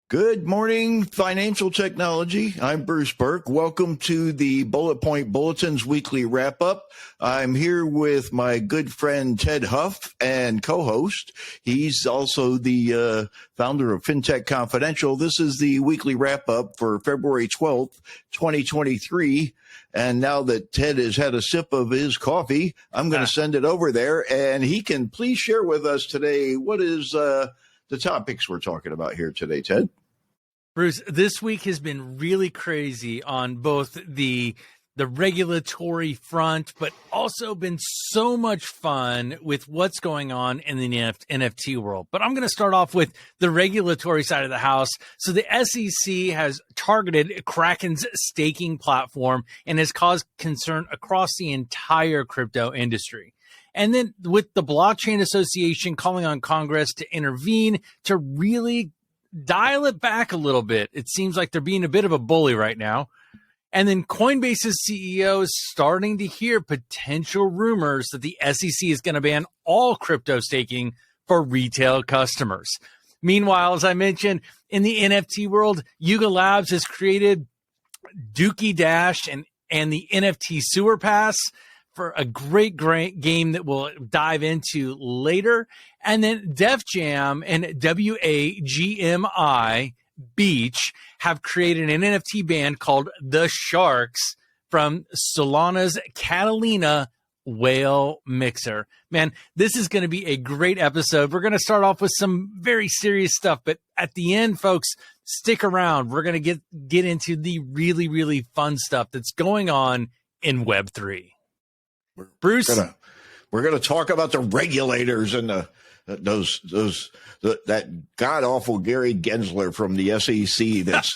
Good morning, financial technology. I'm Bruce Burke. Welcome to the Bullet Point Bulletins weekly wrap up. I'm here with my good friend Ted Huff and co-host. He's also the founder of Fintech Confidential. This is the weekly wrap up for February 12th, 2023. And now that Ted has had a sip of his coffee, I'm going to send it over there and he can please share with us today what is the topics we're talking about here today, Ted. Bruce, this week has been really crazy on both the regulatory front, but also been so much fun with what's going on in the NFT world. But I'm going to start off with the regulatory side of the house. So the SEC has targeted Kraken's staking platform and has caused concern across the entire crypto industry. And then with the Blockchain Association calling on Congress to intervene to really dial it back a little bit. It seems like they're being a bit of a bully right now. And then Coinbase's CEO is starting to hear potential rumors that the SEC is going to ban all crypto staking for retail customers. Meanwhile, as I mentioned, in the NFT world, Yuga Labs has created Dookey Dash and the NFT Sewer Pass for a great game that we'll dive into later. And then Def Jam and WAGMI Beach have created an NFT band called The Sharks from Solana's Catalina whale mixer. Man, this is going to be a great episode. We're going to start off with some very serious stuff, but at the end, folks, stick around. We're going to get into the really, really fun stuff that's going on in Web3. Bruce, we're gonna talk about the regulators and that god awful Gary Gensler from the SEC that's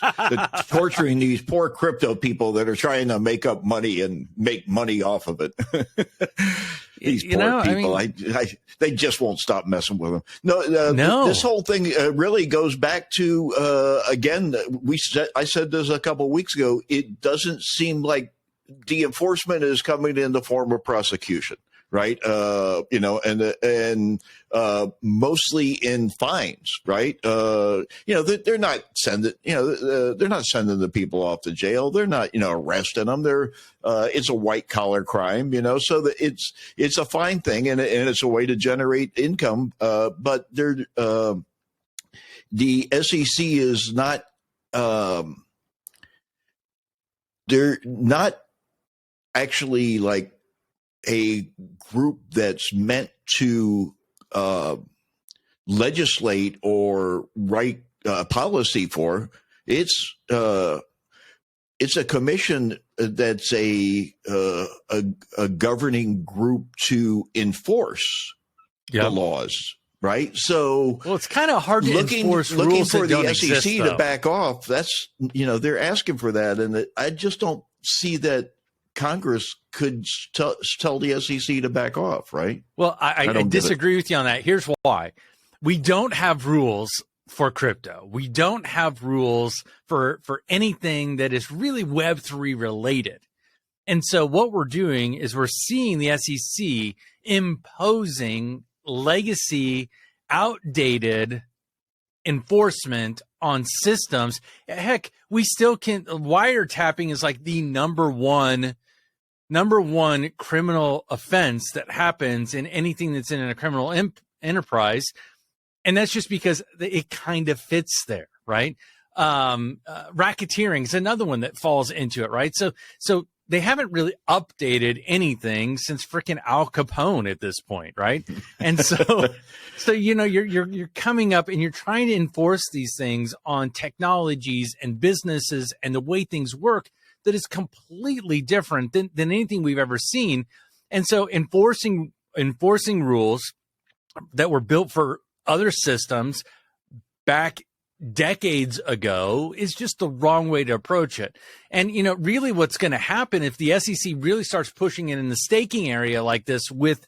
torturing these poor crypto people that are trying to make up money and make money off of it. These poor people, they just won't stop messing with them. No. This whole thing really goes back to again. I said this a couple of weeks ago. It doesn't seem like the enforcement is coming in the form of prosecution, right? And mostly in fines, right? They're not sending, they're not sending the people off to jail. They're not, arresting them. It's a white collar crime, so that it's a fine thing and it's a way to generate income. But the SEC is not, they're not actually like a group that's meant to legislate or write policy for. It's a commission that's a governing group to enforce the laws, right? So, well, it's kind of hard to enforce rules looking for that don't the SEC exist, to back off. That's they're asking for that, and I just don't see that Congress could tell the SEC to back off, right? Well, I disagree with you on that. Here's why. We don't have rules for crypto. We don't have rules for anything that is really Web3 related. And so what we're doing is we're seeing the SEC imposing legacy, outdated enforcement on systems. Heck, we still can. Wiretapping is like the number one criminal offense that happens in anything that's in a criminal enterprise, and that's just because it kind of fits there, right? Racketeering is another one that falls into it, right? So they haven't really updated anything since freaking Al Capone at this point, right? And so you're coming up and you're trying to enforce these things on technologies and businesses and the way things work that is completely different than anything we've ever seen. And so enforcing rules that were built for other systems back decades ago is just the wrong way to approach it. And, really what's going to happen if the SEC really starts pushing it in the staking area like this with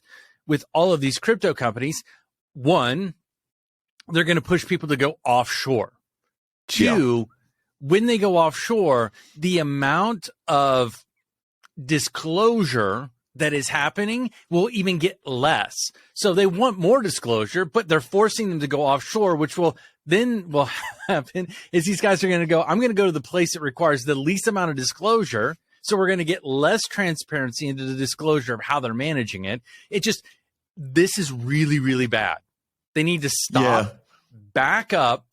all of these crypto companies, one, they're going to push people to go offshore. Two, when they go offshore, the amount of disclosure that is happening will even get less. So they want more disclosure, but they're forcing them to go offshore, which will then what will happen is these guys are going to go, I'm going to go to the place that requires the least amount of disclosure. So we're going to get less transparency into the disclosure of how they're managing it. This is really, really bad. They need to stop, back up,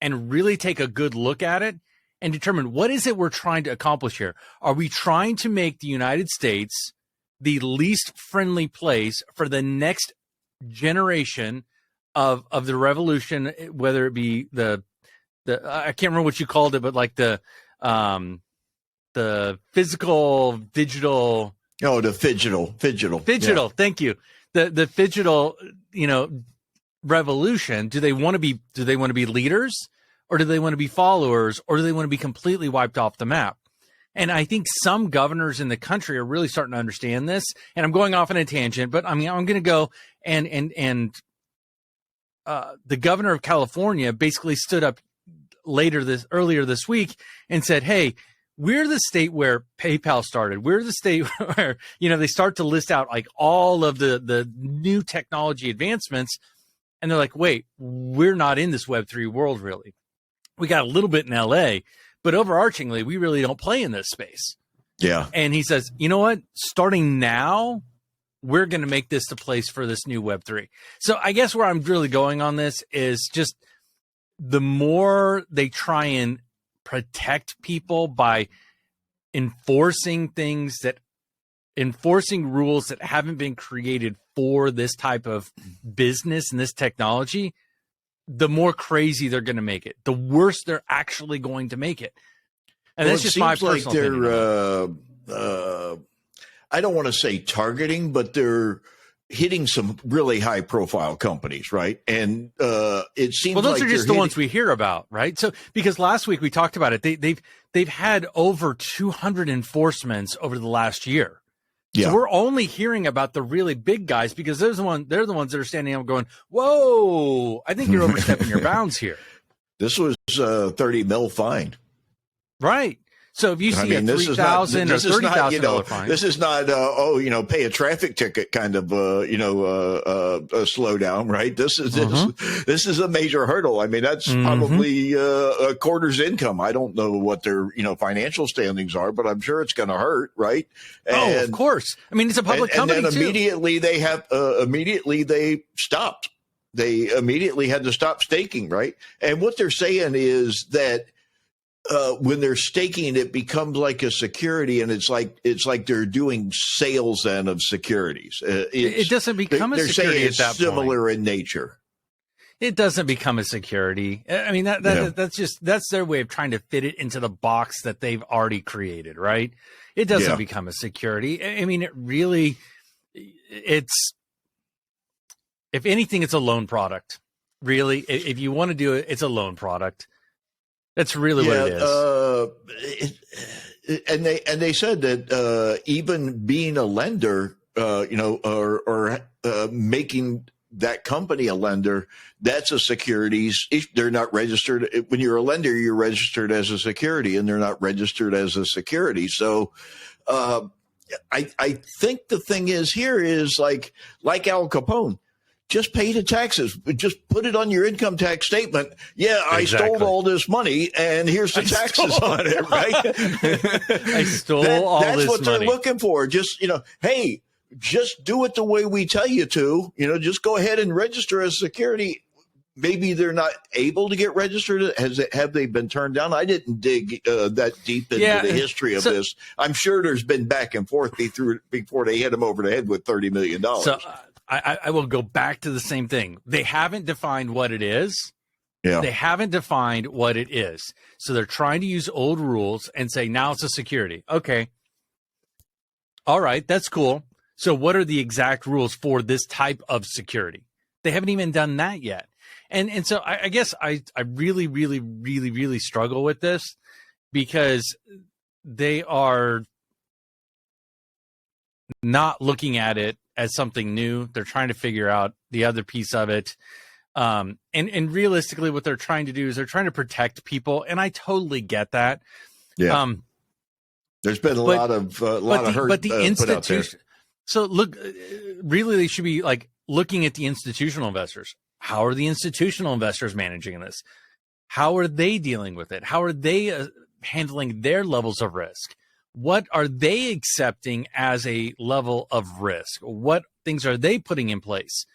and really take a good look at it and determine what is it we're trying to accomplish here. Are we trying to make the United States the least friendly place for the next generation of the revolution, whether it be the I can't remember what you called it, but like the physical, digital. Oh, the phygital. Yeah. Thank you. The phygital, revolution. Do they want to be leaders, or do they want to be followers, or do they want to be completely wiped off the map? And I think some governors in the country are really starting to understand this. And I'm going off on a tangent, but I mean, I'm going to go and the governor of California basically stood up earlier this week and said, hey, we're the state where PayPal started. We're the state where, they start to list out like all of the new technology advancements. And they're like, wait, we're not in this Web3 world, really. We got a little bit in LA, but overarchingly, we really don't play in this space. Yeah. And he says, you know what? Starting now, we're going to make this the place for this new Web3. So I guess where I'm really going on this is just the more they try and protect people by enforcing rules that haven't been created for this type of business and this technology, the more crazy they're going to make it, the worse they're actually going to make it. And that's just my personal opinion. I don't want to say targeting, but they're hitting some really high profile companies, right? And it seems those are just the ones we hear about, right? So because last week we talked about it, they've had over 200 enforcements over the last year. Yeah. So we're only hearing about the really big guys because they're the ones that are standing up going, whoa, I think you're overstepping your bounds here. This was a 30 mil fine. Right. So if you see a $3,000 or $30,000 fine, this is not pay a traffic ticket kind of a slowdown, right? This is a major hurdle. I mean, that's probably a quarter's income. I don't know what their financial standings are, but I'm sure it's going to hurt, right? And, of course. I mean, it's a public company and then too. Immediately they stopped. They immediately had to stop staking, right? And what they're saying is that. When they're staking, it becomes like a security, and it's like they're doing sales then of securities. It doesn't become a security at that point. Similar in nature. It doesn't become a security. I mean, that's their way of trying to fit it into the box that they've already created, right? It doesn't become a security. I mean, if anything, it's a loan product. Really, if you want to do it, it's a loan product. That's really what it is. And they said that even being a lender, or making that company a lender, that's a securities. If they're not registered, when you're a lender, you're registered as a security, and they're not registered as a security. So I think the thing is here is like Al Capone. Just pay the taxes. Just put it on your income tax statement. Yeah, I stole all this money, and here's the taxes on it, right? I stole all this money. That's what they're looking for. Just, hey, just do it the way we tell you to. Just go ahead and register as security. Maybe they're not able to get registered. Have they been turned down? I didn't dig that deep into the history of this. I'm sure there's been back and forth before they hit them over the head with $30 million. So, I will go back to the same thing. They haven't defined what it is. Yeah. They haven't defined what it is. So they're trying to use old rules and say, now it's a security. Okay. All right. That's cool. So what are the exact rules for this type of security? They haven't even done that yet. And so I guess I really, really, really, really struggle with this because they are not looking at it as something new. They're trying to figure out the other piece of it. And realistically, what they're trying to do is they're trying to protect people. And I totally get that. Yeah. There's been a lot of hurt. But the institution. Put out there. So look, really, they should be like looking at the institutional investors. how are the institutional investors managing this? How are they dealing with it? How are they handling their levels of risk? What are they accepting as a level of risk? What things are they putting in place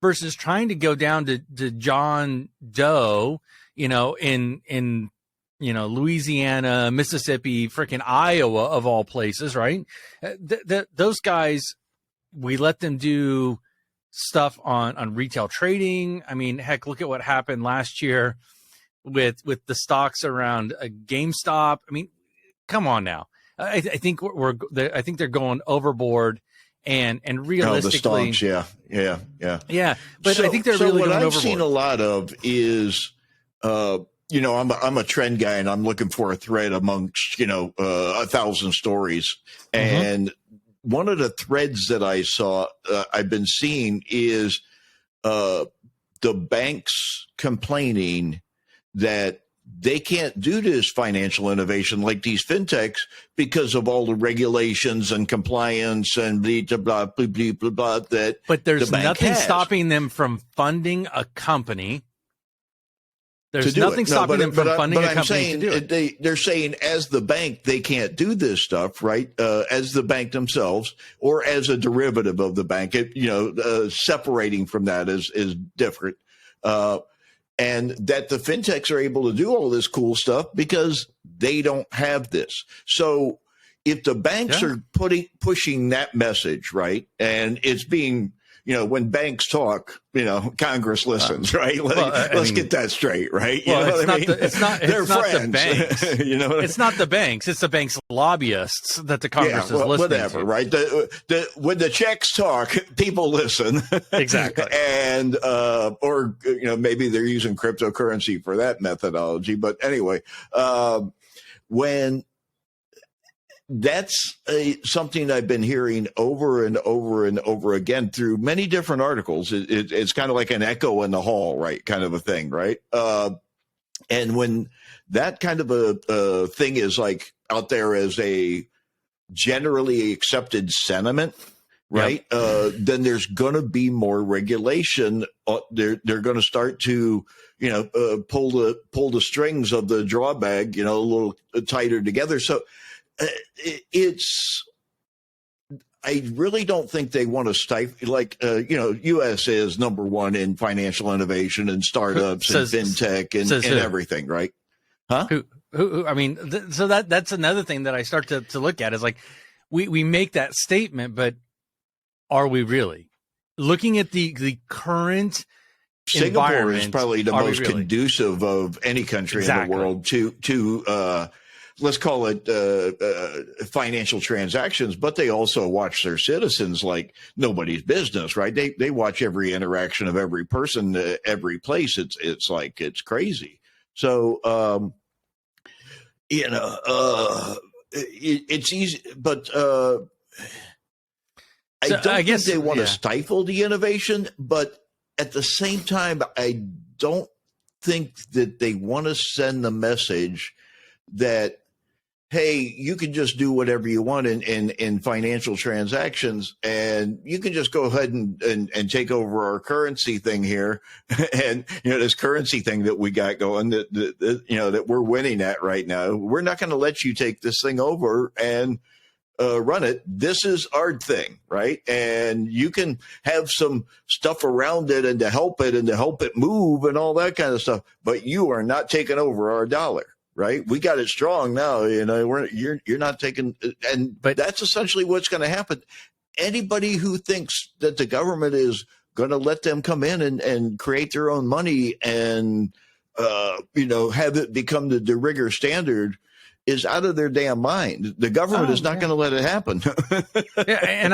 versus trying to go down to John Doe, in Louisiana, Mississippi, freaking Iowa, of all places, right? Those guys, we let them do stuff on retail trading. I mean, heck, look at what happened last year with the stocks around GameStop. I mean, come on now. I think I think they're going overboard, and realistically, the stonks, yeah. But I think they're really going overboard. What I've seen a lot of is, I'm a trend guy, and I'm looking for a thread amongst 1,000 stories, and one of the threads that I saw, I've been seeing is the banks complaining that they can't do this financial innovation like these fintechs because of all the regulations and compliance and blah, blah, blah, blah, blah, blah, that but there's the bank nothing has. Stopping them from funding a company. There's nothing stopping them from funding a company to do it. They're saying as the bank, they can't do this stuff, right? As the bank themselves or as a derivative of the bank, separating from that is different. And that the fintechs are able to do all this cool stuff because they don't have this. So if the banks are pushing that message, right, and it's being, when banks talk, Congress listens, right? Let's get that straight, right? It's not the banks. It's not the banks. It's the banks' lobbyists that the Congress is listening whatever, to. Right? When the checks talk, people listen. Exactly. And or maybe they're using cryptocurrency for that methodology. But anyway, when that's something I've been hearing over and over and over again through many different articles. It's kind of like an echo in the hall, right? Kind of a thing, right? And when that kind of a thing is like out there as a generally accepted sentiment, right? Then there's going to be more regulation. They're going to start to, pull the strings of the draw bag, a little tighter together. So, I really don't think they want to stifle, U.S. is number one in financial innovation and startups and fintech and everything, right? Huh? Who I mean, so that's another thing that I start to look at is like, we make that statement, but are we really looking at the current Singapore is probably the most conducive of any country in the world to let's call it financial transactions, but they also watch their citizens like nobody's business, right? They watch every interaction of every person, every place. It's crazy. So, it's easy, but I guess they want to stifle the innovation, but at the same time, I don't think that they want to send the message that, hey, you can just do whatever you want in financial transactions, and you can just go ahead and take over our currency thing here, and this currency thing that we got going that we're winning at right now. We're not going to let you take this thing over and run it. This is our thing, right? And you can have some stuff around it and to help it move and all that kind of stuff, but you are not taking over our dollar. Right, we got it strong now. You're not taking, but that's essentially what's going to happen. Anybody who thinks that the government is going to let them come in and create their own money and have it become the de rigueur standard is out of their damn mind. The government is not going to let it happen. And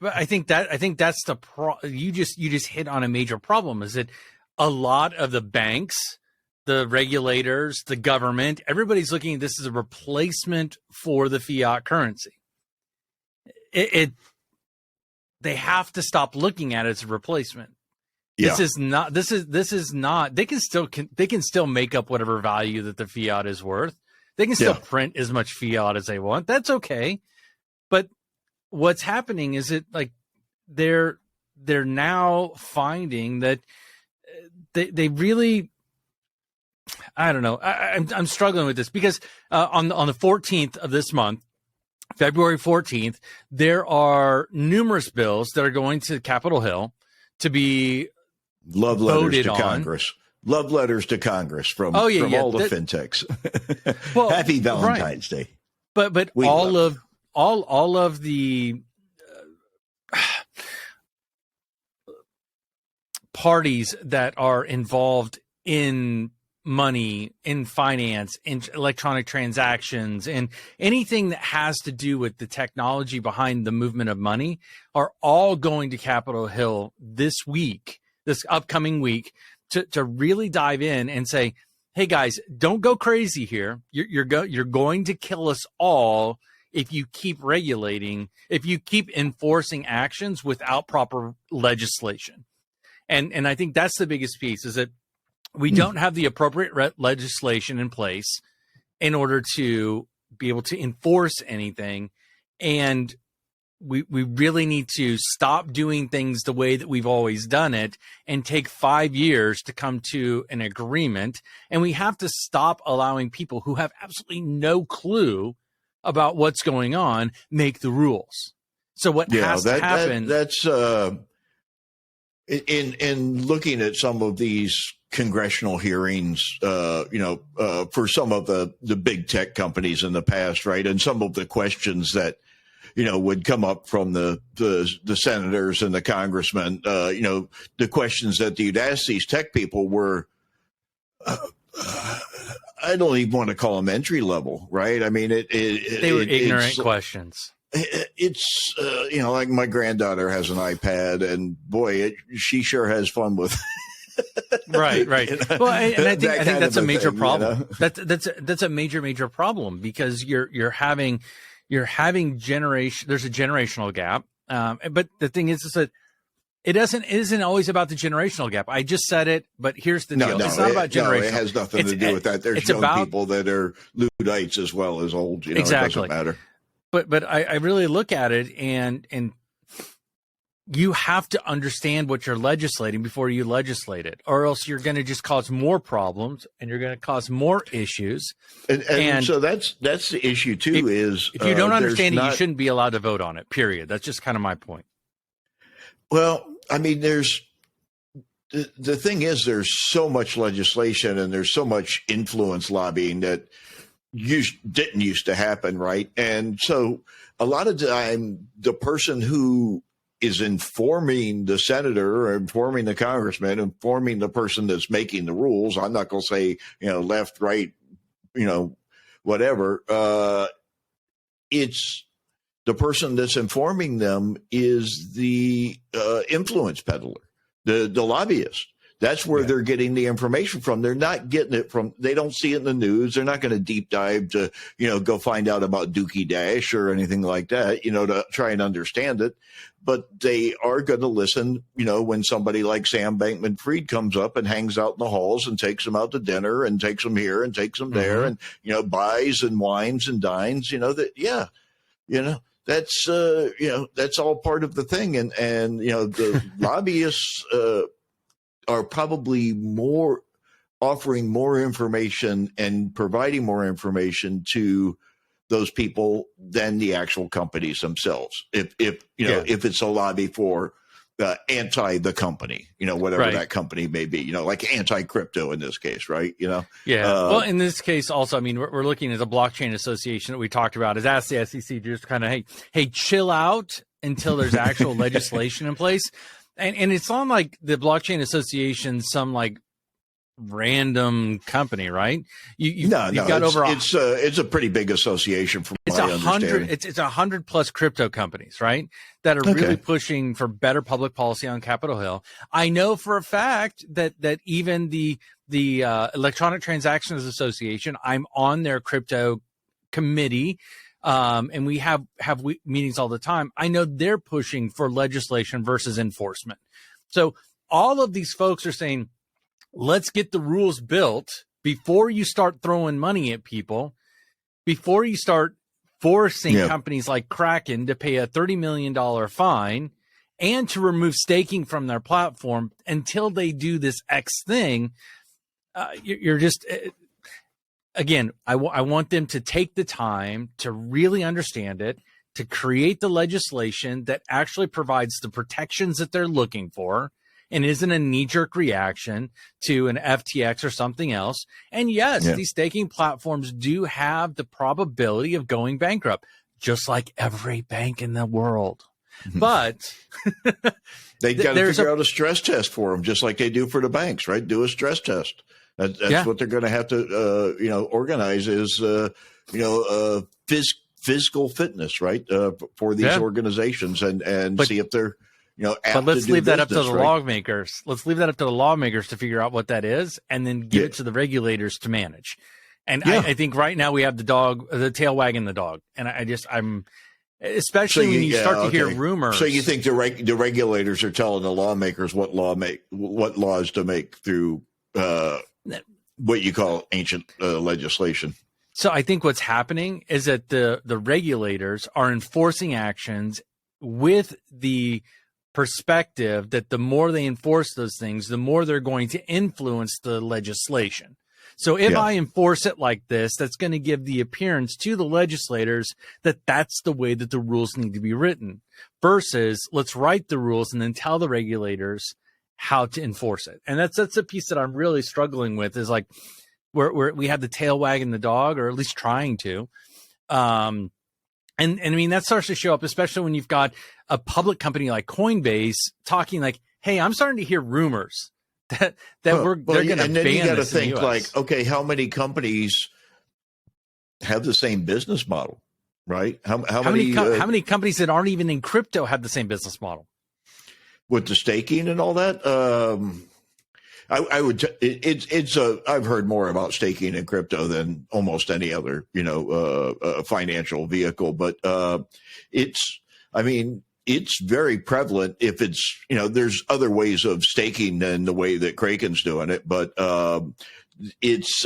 I think that's the you just hit on a major problem. Is that a lot of the banks, the regulators, the government, everybody's looking at this as a replacement for the fiat currency. They have to stop looking at it as a replacement. Yeah. This is not, they can still make up whatever value that the fiat is worth. They can still print as much fiat as they want. That's okay. But what's happening is they're now finding that they really, I don't know. I'm struggling with this because on the 14th of this month, February 14th, there are numerous bills that are going to Capitol Hill to be love letters voted to on. Congress. Love letters to Congress from all the fintechs. Well, happy Valentine's Day. But all of the parties that are involved in money, in finance, in electronic transactions, and anything that has to do with the technology behind the movement of money are all going to Capitol Hill this upcoming week, to really dive in and say, hey guys, don't go crazy here. You're going to kill us all if you keep regulating, if you keep enforcing actions without proper legislation. And I think that's the biggest piece, is that we don't have the appropriate legislation in place in order to be able to enforce anything. And we really need to stop doing things the way that we've always done it and take 5 years to come to an agreement. And we have to stop allowing people who have absolutely no clue about what's going on make the rules. So what has to happen? That's in looking at some of these congressional hearings, for some of the big tech companies in the past, right? And some of the questions that, would come up from the senators and the congressmen, the questions that you'd ask these tech people were, I don't even want to call them entry level, right? I mean, they were ignorant questions. It's like my granddaughter has an iPad, and boy, she sure has fun with it. Right. Well, and I think that's a major problem. That's a major problem, because you're having generation. There's a generational gap, but the thing is that it isn't always about the generational gap. I just said it, but here's the deal. It's not about generational. No, it has nothing to do with that. There's young people that are Luddites as well as old. Exactly. It doesn't matter. But I really look at it, and you have to understand what you're legislating before you legislate it, or else you're going to just cause more problems and you're going to cause more issues. And so that's the issue too. If you don't understand it, you shouldn't be allowed to vote on it. Period. That's just kind of my point. Well, I mean, the thing is, there's so much legislation and there's so much influence lobbying that didn't used to happen, right? And so a lot of time, the person who is informing the senator or informing the congressman, informing the person that's making the rules, I'm not going to say, left, right, whatever. It's the person that's informing them is the influence peddler, the lobbyist. That's where they're getting the information from. They're not getting it from, they don't see it in the news. They're not going to deep dive to, go find out about Dookey Dash or anything like that, to try and understand it. But they are going to listen, when somebody like Sam Bankman-Fried comes up and hangs out in the halls and takes them out to dinner and takes them here and takes them there and, buys and wines and dines, that's, that's all part of the thing. And the lobbyists, are probably offering more information and providing more information to those people than the actual companies themselves. If it's a lobby for anti the company, whatever that company may be, like anti-crypto in this case, right? Well, in this case also, I mean, we're looking at a blockchain association that we talked about has asked the SEC to just kind of, hey, chill out until there's actual legislation in place. And it's not like the Blockchain Association, some like random company, right? You've got it's a pretty big association from my understanding. It's 100+ crypto companies, right, that are really pushing for better public policy on Capitol Hill. I know for a fact that even the Electronic Transactions Association, I'm on their crypto committee. And we have meetings all the time. I know they're pushing for legislation versus enforcement. So all of these folks are saying, let's get the rules built before you start throwing money at people, before you start forcing companies like Kraken to pay a $30 million fine and to remove staking from their platform until they do this X thing. You're just, again, I want them to take the time to really understand it, to create the legislation that actually provides the protections that they're looking for and isn't a knee-jerk reaction to an FTX or something else. And yes, these staking platforms do have the probability of going bankrupt, just like every bank in the world. But they got to figure out a stress test for them, just like they do for the banks, right? Do a stress test. That's what they're going to have to, organize is, physical fitness, right? For these organizations and see if they're, but let's leave that up to the lawmakers. Let's leave that up to the lawmakers to figure out what that is and then give it to the regulators to manage. And I think right now we have the tail wagging the dog. And I'm especially when you start to hear rumors. So you think the regulators are telling the lawmakers what laws to make through what you call ancient legislation? So I think what's happening is that the regulators are enforcing actions with the perspective that the more they enforce those things, the more they're going to influence the legislation. So if I enforce it like this, that's going to give the appearance to the legislators that that's the way that the rules need to be written, versus let's write the rules and then tell the regulators how to enforce it. And that's the piece that I'm really struggling with, is like where we have the tail wagging the dog, or at least trying to. And I mean, that starts to show up, especially when you've got a public company like Coinbase talking like, hey, I'm starting to hear rumors that they're going to ban this. And then you got to think like, okay, how many companies have the same business model, right? How many companies that aren't even in crypto have the same business model? With the staking and all that? I've heard more about staking in crypto than almost any other, financial vehicle, but it's very prevalent. If it's, there's other ways of staking than the way that Kraken's doing it, but it's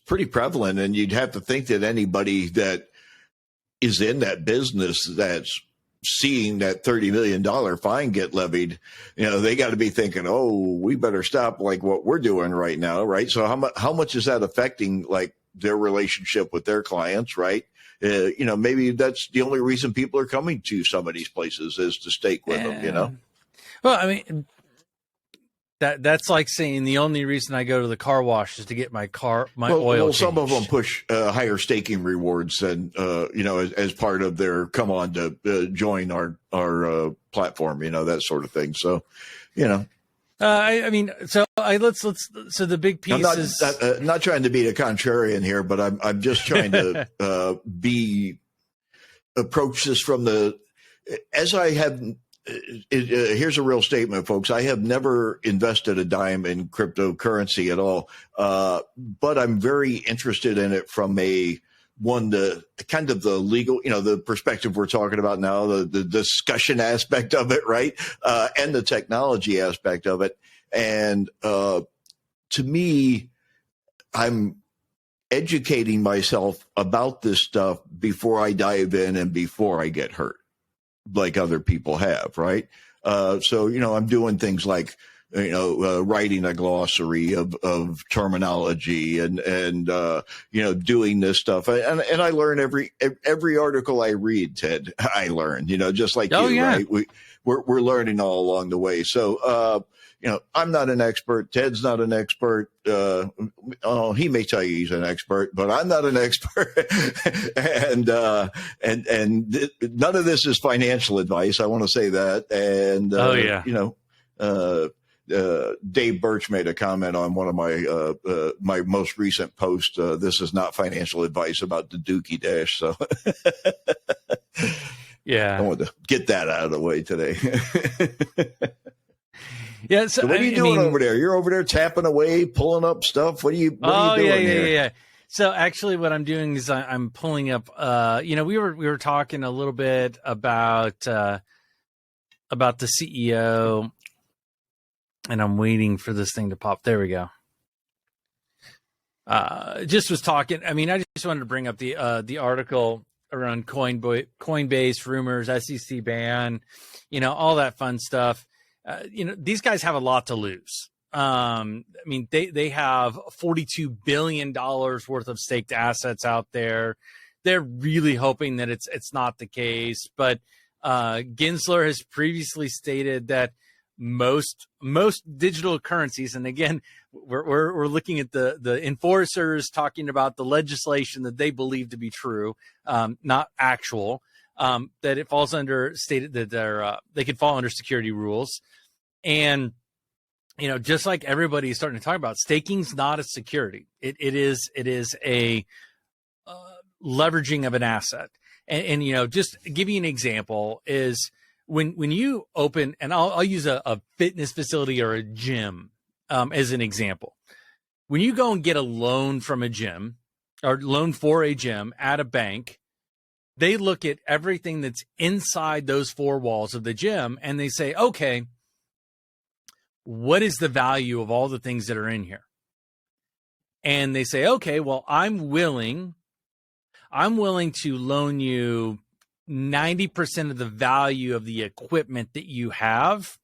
pretty prevalent, and you'd have to think that anybody that is in that business that's seeing that $30 million fine get levied, they got to be thinking, oh, we better stop like what we're doing right now, right? So how much is that affecting like their relationship with their clients, right? Maybe that's the only reason people are coming to some of these places is to stake with them, Well, I mean, that's like saying the only reason I go to the car wash is to get my oil changed. Some of them push higher staking rewards than as part of their come on to join our platform, that sort of thing. So, so the big piece is not trying to be a contrarian here, but I'm just trying to approach this from as I have. Here's a real statement, folks. I have never invested a dime in cryptocurrency at all, but I'm very interested in it from the kind of the legal, the perspective we're talking about now, the discussion aspect of it, right, and the technology aspect of it. And to me, I'm educating myself about this stuff before I dive in and before I get hurt, like other people have, right? So, I'm doing things like, writing a glossary of terminology and doing this stuff. And I learn every article I read, Ted, I learn, just like right? We're learning all along the way. So, I'm not an expert. Ted's not an expert. He may tell you he's an expert, but I'm not an expert. and none of this is financial advice. I want to say that. And, Dave Birch made a comment on one of my most recent posts. This is not financial advice about the Dookey Dash. So I wanted to get that out of the way today. Yeah. So what are you doing over there? You're over there tapping away, pulling up stuff. What are you doing here? Yeah. So actually what I'm doing is I'm pulling up, we were talking a little bit about the CEO, and I'm waiting for this thing to pop. There we go. Just was talking. I mean, I just wanted to bring up the article around Coinbase rumors, SEC ban, all that fun stuff. These guys have a lot to lose. I mean, they have $42 billion worth of staked assets out there. They're really hoping that it's not the case. But Gensler has previously stated that most digital currencies, and again, we're looking at the enforcers talking about the legislation that they believe to be true, not actual, that it falls under stated that they could fall under security rules. And just like everybody is starting to talk about, staking's not a security. It is a leveraging of an asset. And just give you an example is when you open, and I'll use a fitness facility or a gym as an example. When you go and get a loan from a gym or loan for a gym at a bank, they look at everything that's inside those four walls of the gym and they say, okay, what is the value of all the things that are in here? And they say, okay, well, I'm willing to loan you 90% of the value of the equipment that you have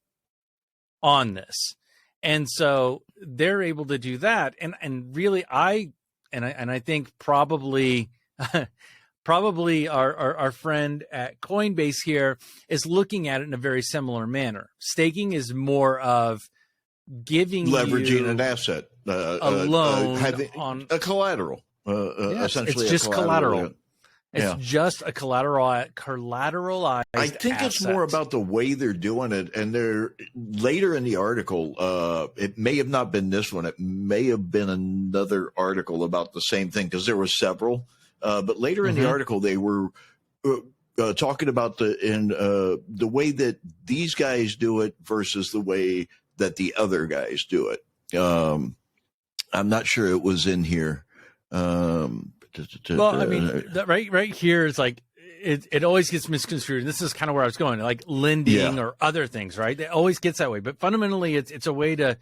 on this. And so they're able to do that. And really I think probably our friend at Coinbase here is looking at it in a very similar manner. Staking is more of leveraging an asset, a loan on a collateral. Essentially, it's just collateral. Yeah. It's just a collateralized. I think asset. It's more about the way they're doing it, and they're later in the article. It may have not been this one. It may have been another article about the same thing because there were several. But later in the article, they were talking about the way that these guys do it versus the way that the other guys do it. I'm not sure it was in here. Well, I mean, right here is like it always gets misconstrued. And this is kind of where I was going, like lending or other things, right? It always gets that way. But fundamentally, it's a way to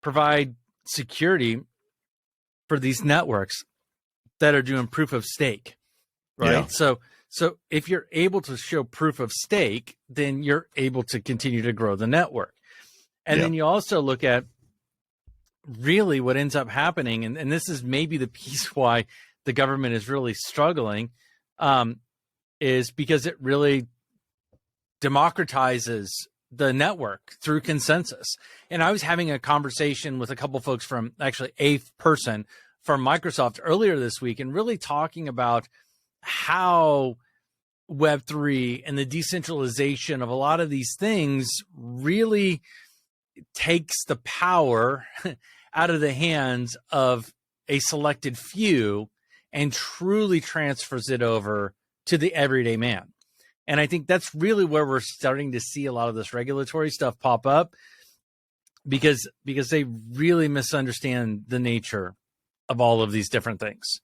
provide security for these networks that are doing proof of stake, right? Yeah. So if you're able to show proof of stake, then you're able to continue to grow the network. And then you also look at really what ends up happening, and this is maybe the piece why the government is really struggling, is because it really democratizes the network through consensus. And I was having a conversation with a couple folks from actually a person from Microsoft earlier this week and really talking about how Web3 and the decentralization of a lot of these things really takes the power out of the hands of a selected few and truly transfers it over to the everyday man. And I think that's really where we're starting to see a lot of this regulatory stuff pop up because they really misunderstand the nature of all of these different things.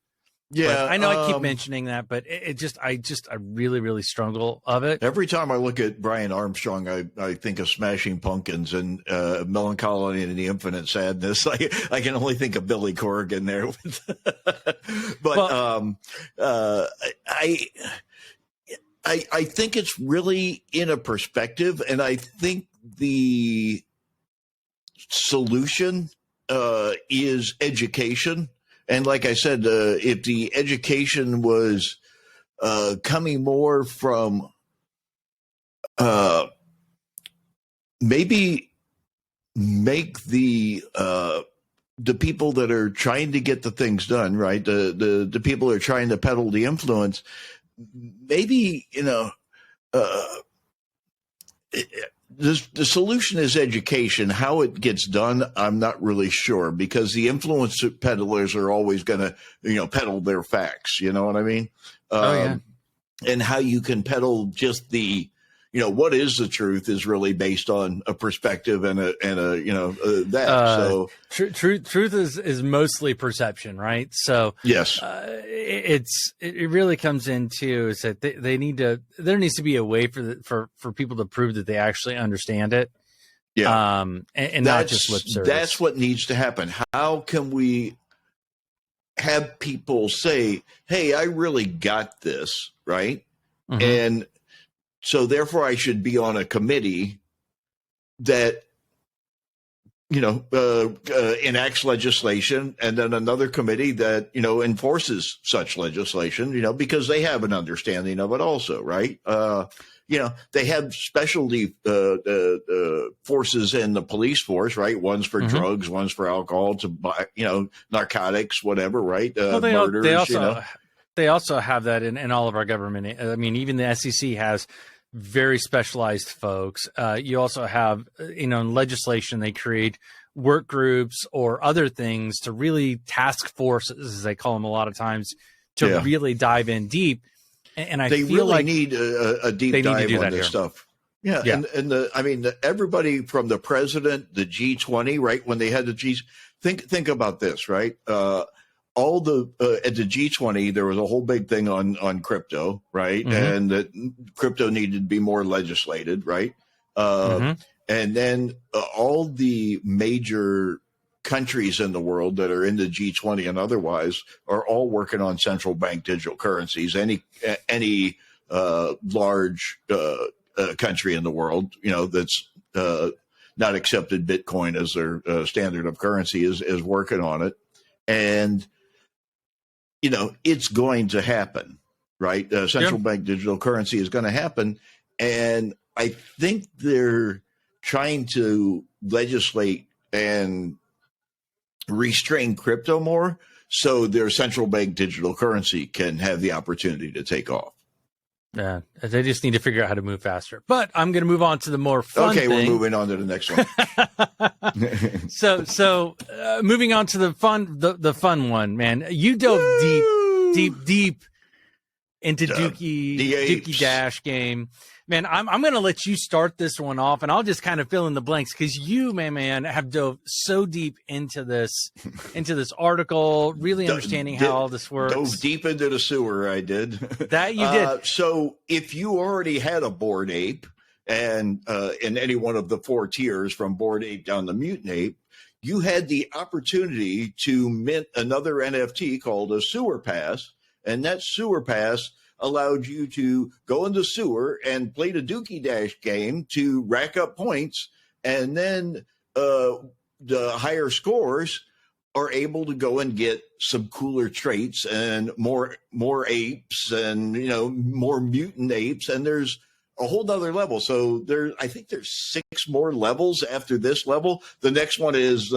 Yeah, but I know I keep mentioning that, but I really, really struggle of it. Every time I look at Brian Armstrong, I think of Smashing Pumpkins and Melancholy and the Infinite Sadness. I can only think of Billy Corgan there. But I think it's really in a perspective, and I think the solution is education. And like I said, if the education was coming more from maybe make the people that are trying to get the things done, right? The people that are trying to peddle the influence, maybe, the solution is education. How it gets done, I'm not really sure, because the influence peddlers are always going to, peddle their facts. You know what I mean? And how you can peddle just the, what is the truth is really based on a perspective and that. So truth is mostly perception, right? So yes, it really comes into is that there needs to be a way for people to prove that they actually understand it. Yeah. And not just lip service. That's what needs to happen. How can we have people say, hey, I really got this, right? Mm-hmm. And so therefore I should be on a committee that, enacts legislation, and then another committee that, enforces such legislation, because they have an understanding of it also, right? They have specialty forces in the police force, right? One's for drugs, one's for alcohol, to buy, narcotics, whatever, right? Well, Murders, they also have that in all of our government. I mean, even the SEC has very specialized folks. You also have, in legislation, they create work groups or other things to really task forces, as they call them a lot of times, to really dive in deep. And I feel really like need a deep dive on this stuff. Yeah. And everybody from the president, the G20, right? When they had the G's, think about this, right? All the at the G20, there was a whole big thing on crypto, right? And that crypto needed to be more legislated, right? And then all the major countries in the world that are in the G20 and otherwise are all working on central bank digital currencies. Any large country in the world, that's not accepted Bitcoin as their standard of currency is working on it. And it's going to happen, right? Central bank digital currency is going to happen. And I think they're trying to legislate and restrain crypto more so their central bank digital currency can have the opportunity to take off. Yeah, they just need to figure out how to move faster. But I'm going to move on to the more fun thing. We're moving on to the next one. So moving on to the fun one, man. You dove deep into Dookey Dash game. Man, I'm going to let you start this one off, and I'll just kind of fill in the blanks because you, man, have dove so deep into this article, really understanding how all this works. Dove deep into the sewer, I did. That you did. So if you already had a Bored Ape, and in any one of the 4 tiers from Bored Ape down to Mutant Ape, you had the opportunity to mint another NFT called a Sewer Pass, and that Sewer Pass allowed you to go in the sewer and play the Dookey Dash game to rack up points, and then the higher scores are able to go and get some cooler traits and more apes and more mutant apes, and there's a whole nother level. So I think there's 6 more levels after this level. The next one is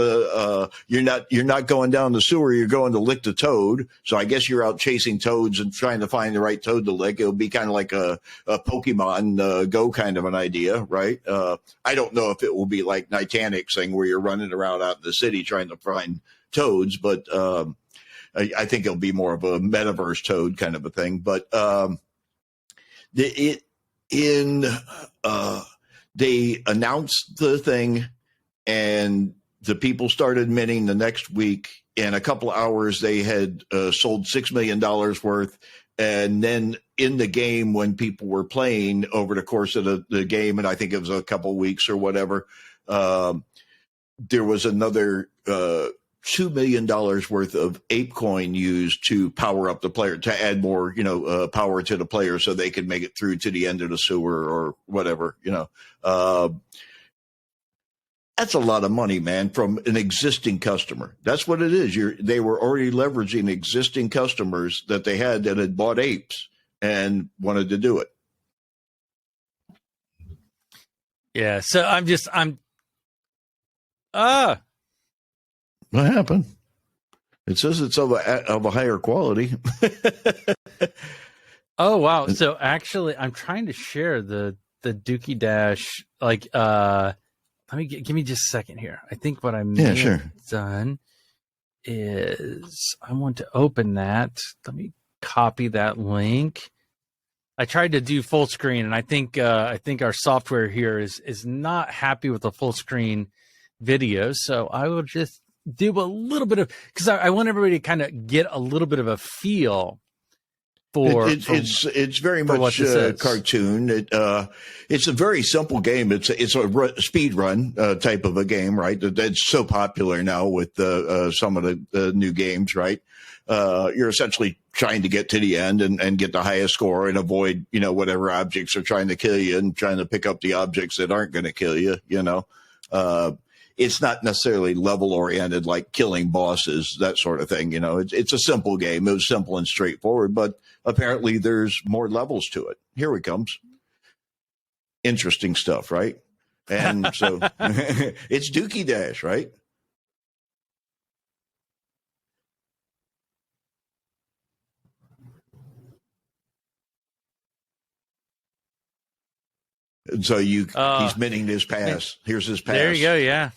you're not going down the sewer, you're going to lick the toad. So I guess you're out chasing toads and trying to find the right toad to lick. It'll be kind of like a Pokemon Go kind of an idea, right? I don't know if it will be like Niantic's thing where you're running around out in the city trying to find toads, but I think it'll be more of a metaverse toad kind of a thing. But they announced the thing, and the people started minting the next week. In a couple of hours, they had sold $6 million worth. And then in the game, when people were playing over the course of the game, and I think it was a couple of weeks or whatever, there was another $2 million worth of ApeCoin used to power up the player, to add more, power to the player so they could make it through to the end of the sewer or whatever, That's a lot of money, man, from an existing customer. That's what it is. They were already leveraging existing customers that they had that had bought apes and wanted to do it. Yeah. So What happened? It says it's of a higher quality. Oh, wow. So actually, I'm trying to share the Dookey Dash. Give me just a second here. I think what I may have done is I want to open that. Let me copy that link. I tried to do full screen, and I think our software here is not happy with the full screen video. So I will just do a little bit of, because I want everybody to kind of get a little bit of a feel It's very much a cartoon. It's a very simple game. It's a speed run type of a game, right? That's so popular now with some of the new games, right? You're essentially trying to get to the end and get the highest score and avoid, whatever objects are trying to kill you and trying to pick up the objects that aren't going to kill you, It's not necessarily level oriented like killing bosses, that sort of thing. It's a simple game. It was simple and straightforward, but apparently there's more levels to it. Here it comes. Interesting stuff, right? And so it's Dookey Dash, right? And so he's minting his pass. Here's his pass. There you go, yeah.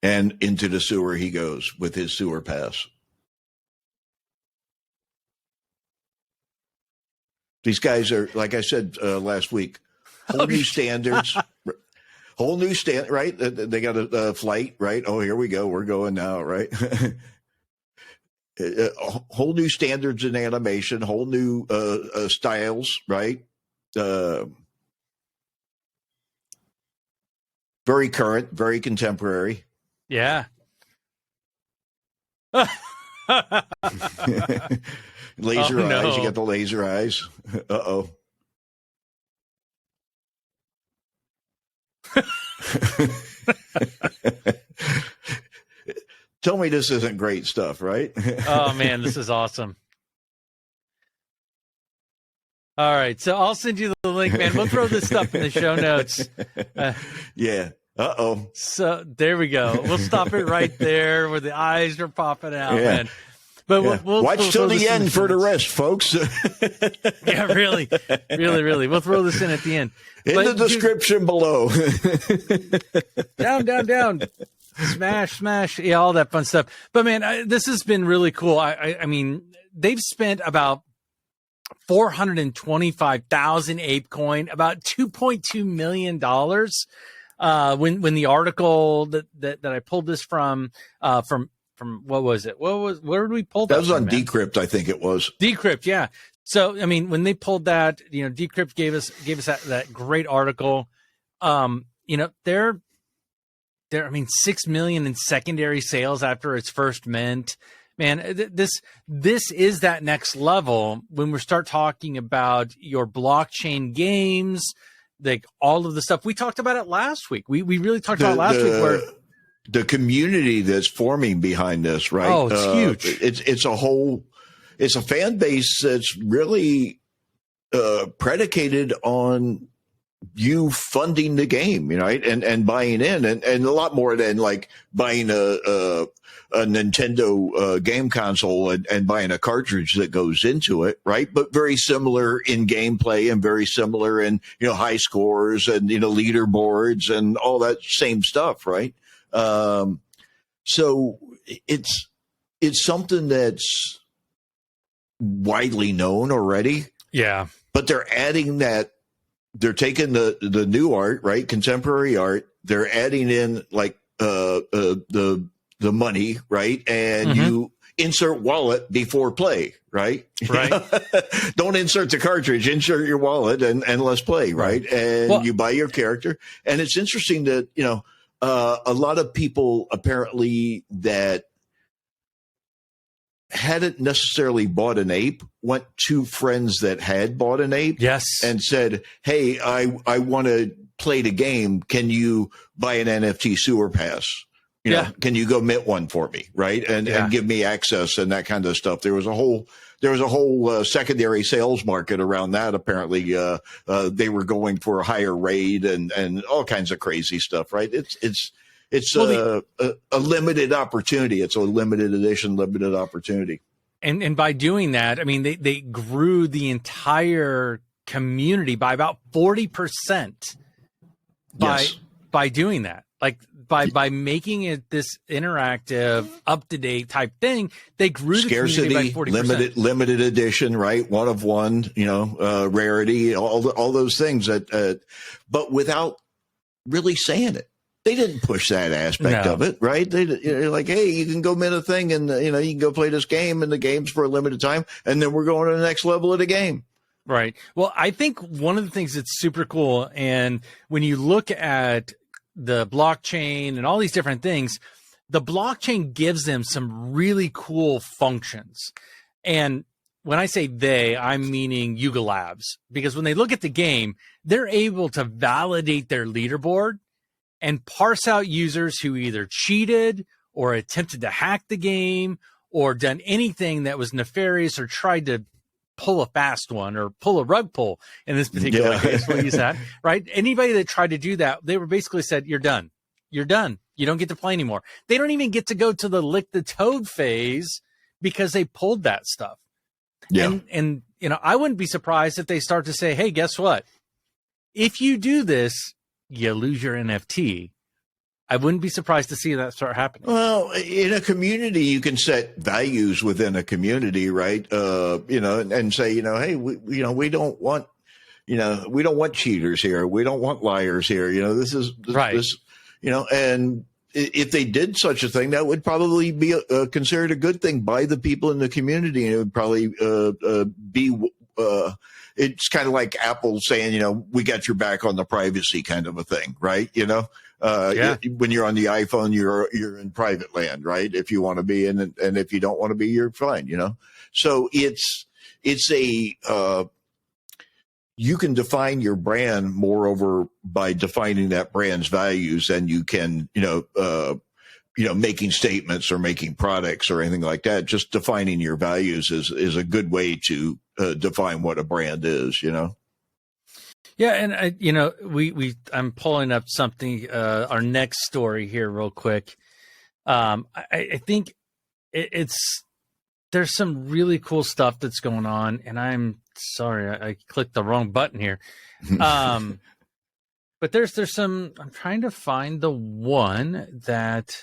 And into the sewer he goes with his sewer pass. These guys are, like I said last week, whole new standards, right? They got a flight, right? Oh, here we go. We're going now, right? Whole new standards in animation, whole new styles, right? Very current, very contemporary. Yeah. Laser eyes. You got the laser eyes. Uh-oh. Tell me this isn't great stuff, right? Oh, man, this is awesome. All right, so I'll send you the link, man. We'll throw this stuff in the show notes. Yeah. Uh-oh. So there we go. We'll stop it right there where the eyes are popping out, man. But we'll watch till the end for the rest, folks. Yeah, really. We'll throw this in at the end. In the description below. Down. Smash. Yeah, all that fun stuff. But, man, this has been really cool. I mean, they've spent about 425,000 ape coin, about $2.2 million. When the article that I pulled this from what was it? Where did we pull that? That was on Decrypt, I think it was. Decrypt, yeah. So I mean, when they pulled that, Decrypt gave us that great article. They're 6 million in secondary sales after its first mint. Man, this is that next level when we start talking about your blockchain games, like all of the stuff we talked about it last week. We really talked about last week where the community that's forming behind this, right? Oh, it's huge. It's a fan base that's really predicated on you funding the game, right? And buying in and a lot more than like buying a Nintendo game console and buying a cartridge that goes into it, right? But very similar in gameplay and very similar in, high scores and, leaderboards and all that same stuff, right? So it's something that's widely known already. Yeah. But they're adding that. They're taking the new art, right? Contemporary art. They're adding in like the money, right? And you insert wallet before play, right? Right. Don't insert the cartridge. Insert your wallet and let's play, right? And you buy your character. And it's interesting that a lot of people apparently that hadn't necessarily bought an ape went to friends that had bought an ape, yes, and said, hey, I want to play the game. Can you buy an NFT sewer pass? Can you go mint one for me, right? And give me access and that kind of stuff. There was a whole secondary sales market around that. Apparently, they were going for a higher rate and all kinds of crazy stuff, right? It's a limited opportunity. It's a limited edition, limited opportunity. And by doing that, I mean, they grew the entire community by about 40% by doing that. Like by making it this interactive, up-to-date type thing, they grew the community by 40%. Limited edition, right? One of one, rarity, all those things but without really saying it. They didn't push that aspect of it, right? They're like, hey, you can go mint a thing and, you can go play this game, and the game's for a limited time, and then we're going to the next level of the game. Right. Well, I think one of the things that's super cool, and when you look at the blockchain and all these different things, the blockchain gives them some really cool functions. And when I say they, I'm meaning Yuga Labs, because when they look at the game, they're able to validate their leaderboard and parse out users who either cheated or attempted to hack the game or done anything that was nefarious or tried to pull a fast one or pull a rug pull in this particular case. We'll use that, right? Anybody that tried to do that, they were basically said, you're done. You're done. You don't get to play anymore. They don't even get to go to the lick the toad phase because they pulled that stuff. Yeah. And I wouldn't be surprised if they start to say, hey, guess what? If you do this, you lose your NFT. I wouldn't be surprised to see that start happening. Well, in a community, you can set values within a community, right? And say, hey, we don't want, we don't want cheaters here. We don't want liars here. This is right. And if they did such a thing, that would probably be considered a good thing by the people in the community. And it would probably be, it's kind of like Apple saying, we got your back on the privacy kind of a thing, right? When you're on the iPhone, you're in private land, right? If you want to be in, and if you don't want to be, you're fine, So it's a, you can define your brand moreover by defining that brand's values than you can, making statements or making products or anything like that. Just defining your values is a good way to define what a brand is, Yeah, and I'm pulling up something, our next story here, real quick. I think there's some really cool stuff that's going on, and I'm sorry I clicked the wrong button here. But there's some. I'm trying to find the one that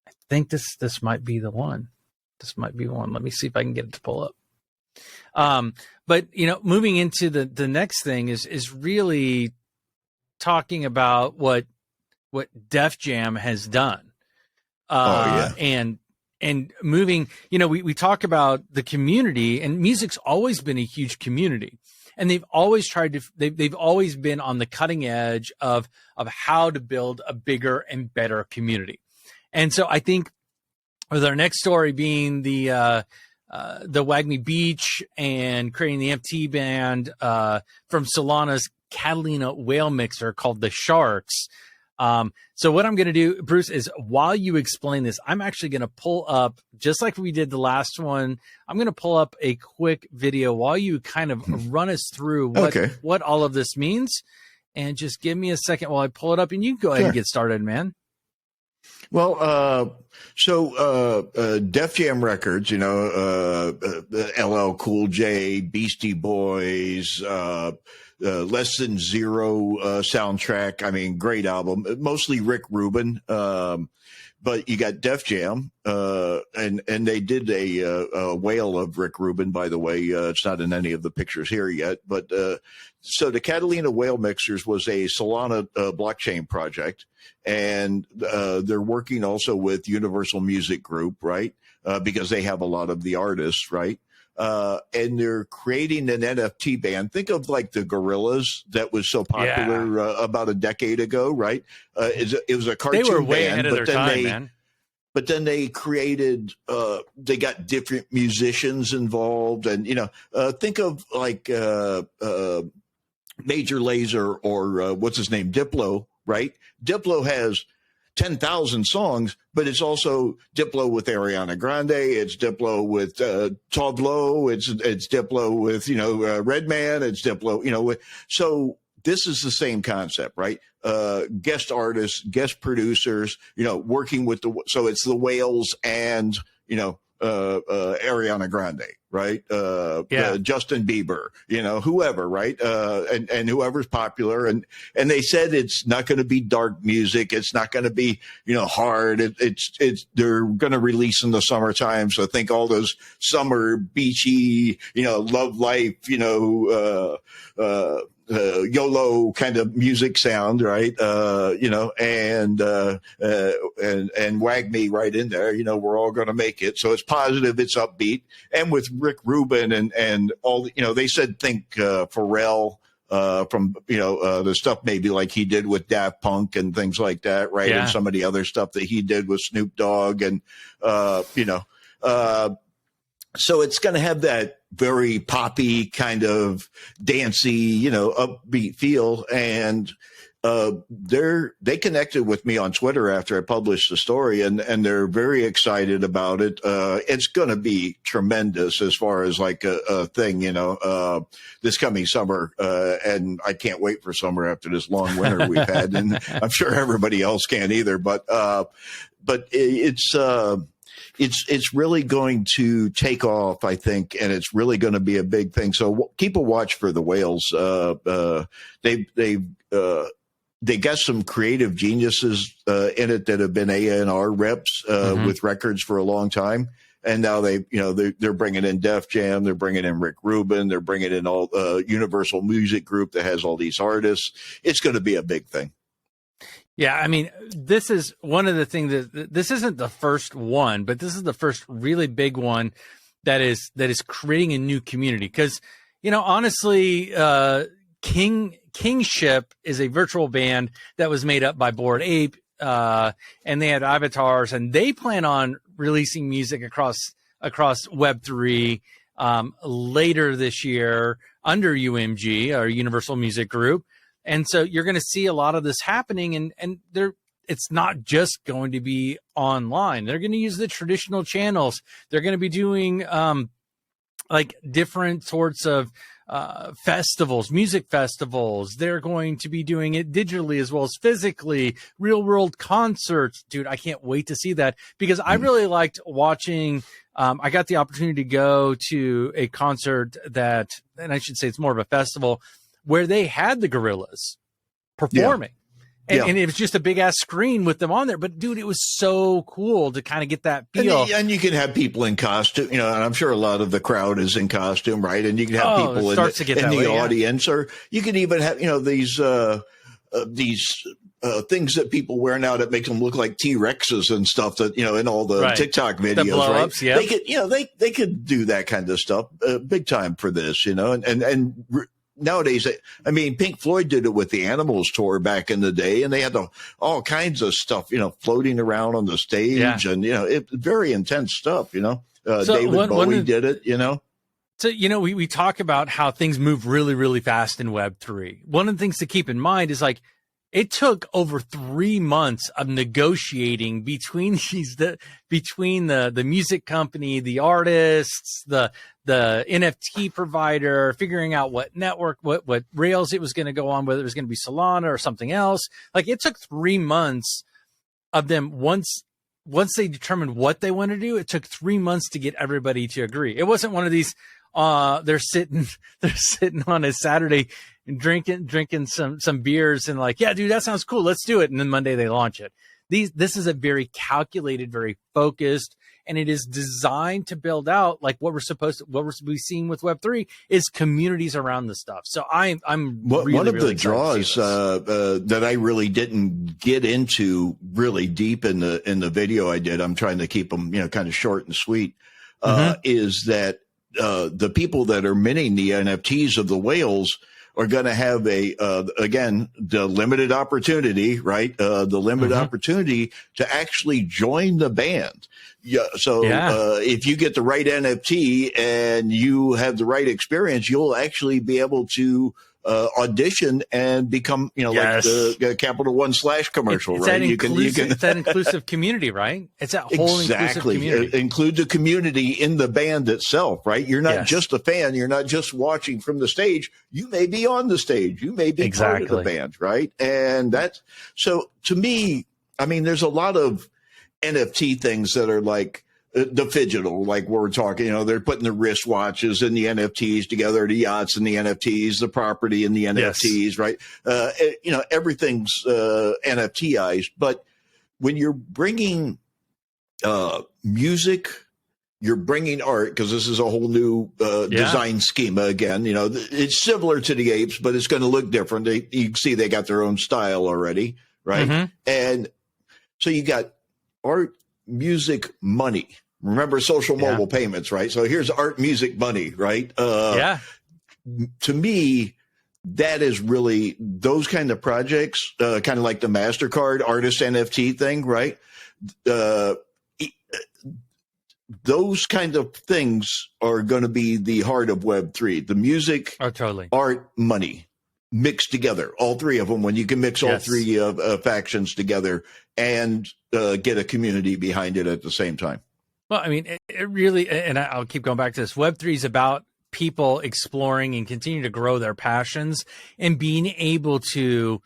I think this might be the one. This might be one. Let me see if I can get it to pull up. But moving into the next thing is really talking about what Def Jam has done. And moving, we talk about the community, and music's always been a huge community, and they've always they've always been on the cutting edge of how to build a bigger and better community. And so I think with our next story being the WAGMI Beach and creating the MT band from Solana's Catalina whale mixer called the Sharks. So what I'm going to do, Bruce, is while you explain this, I'm actually going to pull up, just like we did the last one, I'm going to pull up a quick video while you kind of run us through what all of this means. And just give me a second while I pull it up, and you can go ahead and get started, man. Well, Def Jam Records, LL Cool J, Beastie Boys, Less Than Zero soundtrack. I mean, great album. Mostly Rick Rubin. But you got Def Jam, and they did a whale of Rick Rubin, by the way. It's not in any of the pictures here yet. But so the Catalina whale mixers was a Solana blockchain project, and they're working also with Universal Music Group, right? Because they have a lot of the artists, right? And they're creating an NFT band. Think of like the Gorillas that was so popular about a decade ago, right? It was a cartoon they were way band, ahead of their time, man. But then they created, they got different musicians involved, and think of like Major Lazer or what's his name, Diplo, right? Diplo has 10,000 songs, but it's also Diplo with Ariana Grande. It's Diplo with Toblo. It's Diplo with Redman. It's Diplo. So this is the same concept, right? Guest artists, guest producers. Working with so it's the Whales and Ariana Grande, right? Justin Bieber, whoever, right? And whoever's popular. And they said it's not going to be dark music. It's not going to be, hard. It's they're going to release in the summertime. So think all those summer beachy, love life, YOLO kind of music sound, right? And WAGMI right in there. We're all going to make it. So it's positive, it's upbeat. And with Rick Rubin and all, they said think Pharrell from the stuff maybe like he did with Daft Punk and things like that, right? Yeah. And some of the other stuff that he did with Snoop Dogg and so it's going to have that very poppy kind of dancey, upbeat feel. And they connected with me on Twitter after I published the story, and they're very excited about it. It's going to be tremendous as far as like a thing, this coming summer. And I can't wait for summer after this long winter we've had, and I'm sure everybody else can't either. But it's really going to take off, I think, and it's really going to be a big thing. So keep a watch for the whales. They got some creative geniuses in it that have been A&R reps with records for a long time, and now they're bringing in Def Jam, they're bringing in Rick Rubin, they're bringing in all Universal Music Group that has all these artists. It's going to be a big thing. Yeah, I mean, this is one of the things that this isn't the first one, but this is the first really big one that is creating a new community. Because, honestly, Kingship is a virtual band that was made up by Bored Ape, and they had avatars, and they plan on releasing music across Web3 later this year under UMG, or Universal Music Group. And so you're going to see a lot of this happening, and it's not just going to be online. They're going to use the traditional channels. They're going to be doing like different sorts of festivals, music festivals. They're going to be doing it digitally as well as physically, real world concerts. Dude, I can't wait to see that, because I really liked watching. I got the opportunity to go to a concert and I should say it's more of a festival, where they had the gorillas performing. Yeah. And it was just a big ass screen with them on there. But dude, it was so cool to kind of get that feel. And you can have people in costume, and I'm sure a lot of the crowd is in costume, right? And you can have people in the audience, or you can even have, these things that people wear now that make them look like T-Rexes and stuff that, in all the TikTok videos, the blow-ups, right? Yeah. They could do that kind of stuff big time for this, and nowadays, I mean, Pink Floyd did it with the Animals tour back in the day, and they had all kinds of stuff, floating around on the stage, and very intense stuff. David Bowie did it. So we talk about how things move really, really fast in Web3. One of the things to keep in mind is like it took over 3 months of negotiating between the music company, the artists, the NFT provider, figuring out what network, what rails it was going to go on, whether it was going to be Solana or something else. Like it took 3 months of them once they determined what they wanted to do. It took 3 months to get everybody to agree. It wasn't one of these. They're sitting on a Saturday and drinking some beers and like, yeah, dude, that sounds cool. Let's do it. And then Monday they launch it. This is a very calculated, very focused, and it is designed to build out like what we're seeing with Web3 is communities around the stuff. So I'm really, one of really the draws that I really didn't get into really deep in the video I did. I'm trying to keep them kind of short and sweet. Is that the people that are minting the NFTs of the whales are going to have again, the limited opportunity, right? The limited opportunity to actually join the band. Yeah. So if you get the right NFT and you have the right experience, you'll actually be able to audition and become, like the Capital One / commercial, it's right? It's that inclusive community, right? It's that whole inclusive community. Include the community in the band itself, right? You're not just a fan. You're not just watching from the stage. You may be on the stage. You may be part of the band, right? And so to me, I mean, there's a lot of NFT things that are like, the digital, like we're talking, they're putting the wristwatches and the NFTs together, the yachts and the NFTs, the property and the NFTs, right? Everything's NFTized. But when you're bringing music you're bringing art, because this is a whole new design schema again. You know, it's similar to the Apes, but it's going to look different. You can see they got their own style already, right? Mm-hmm. And so you got art, music, money. Remember social mobile payments, right? So here's art, music, money, right? To me, that is really those kind of projects, kind of like the MasterCard artist NFT thing, right? Those kind of things are going to be the heart of Web3. The music, totally, art, money mixed together, all three of them. When you can mix all three factions together and get a community behind it at the same time. Well, I mean, it really, and I'll keep going back to this. Web3 is about people exploring and continue to grow their passions and being able to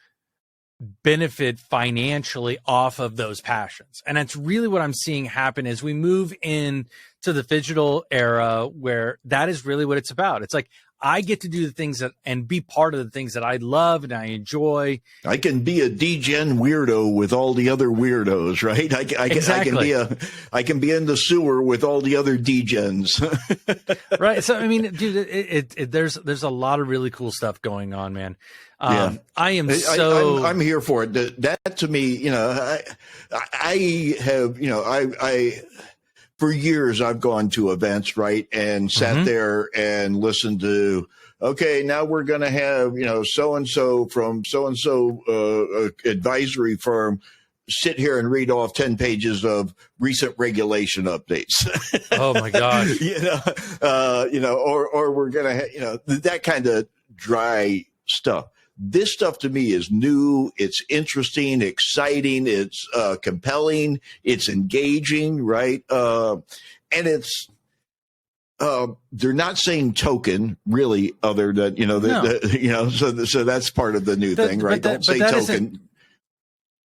benefit financially off of those passions. And that's really what I'm seeing happen as we move into the digital era, where that is really what it's about. It's like, I get to do the things that and be part of the things that I love and I enjoy. I can be a degen weirdo with all the other weirdos, right? I can be in the sewer with all the other degens. Right. So I mean, dude, there's a lot of really cool stuff going on, man. I am I'm here for it. That to me, you know, I have, you know, I for years, I've gone to events, right, and sat there and listened to, okay, now we're going to have, you know, so-and-so from so-and-so advisory firm sit here and read off 10 pages of recent regulation updates. Oh, my gosh. You know, or we're going to have, you know, that kind of dry stuff. This stuff to me is new. It's interesting, exciting. It's compelling. It's engaging, right? And it's they're not saying token really, other than you know, so that's part of the new thing, right? Don't say token.